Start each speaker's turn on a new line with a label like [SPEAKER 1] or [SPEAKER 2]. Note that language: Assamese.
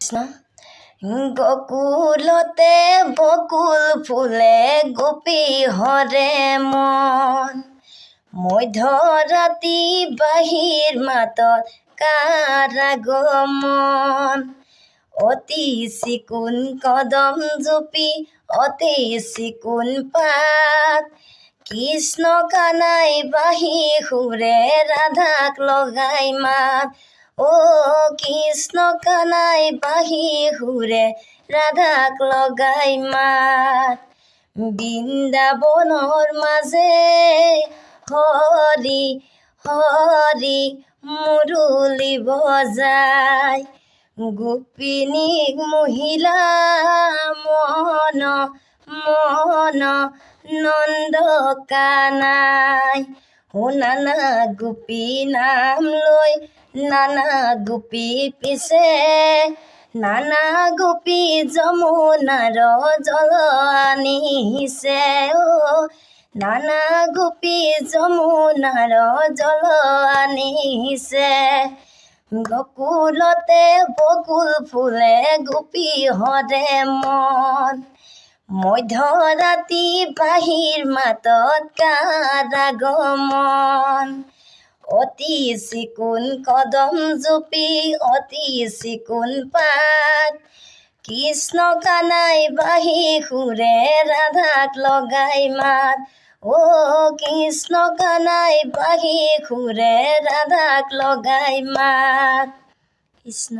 [SPEAKER 1] কৃষ্ণ। গকুলতে বকুল ফুলে গোপী হৰে মন, মধ্যৰাতি বাহিৰ মাতত কাৰ আগমন। অতি চিকুণ কদম জুপি অতি চিকুণ পাত, কৃষ্ণ কানাই বাঁহী সুৰে ৰাধাক লগাই মাত। কৃষ্ণ কানাই বাঁহী সুৰে ৰাধাক লগাই মাত। বৃন্দাবনৰ মাজে হৰি হৰি মুৰুলি বজাই, গোপিনীক মহিলা মন মন নন্দ কানাই। নানা গোপী নাম লৈ নানা গোপী পিছে, নানা গোপী যমুনাৰ জল আনিছে। নানা গোপী যমুনাৰ জল আনিছে। গকুলতে বকুল ফুলে গোপী হৰে মন, মধ্যৰাতি বাঁহীৰ মাতত কাৰ আগমন। অতি চিকুণ কদম জুপি অতি চিকুণ পাত, কৃষ্ণ কানাই বাঁহী সুৰে ৰাধাক লগাই মাত। কৃষ্ণ কানাই বাঁহী সুৰে ৰাধাক লগাই মাত। কৃষ্ণ।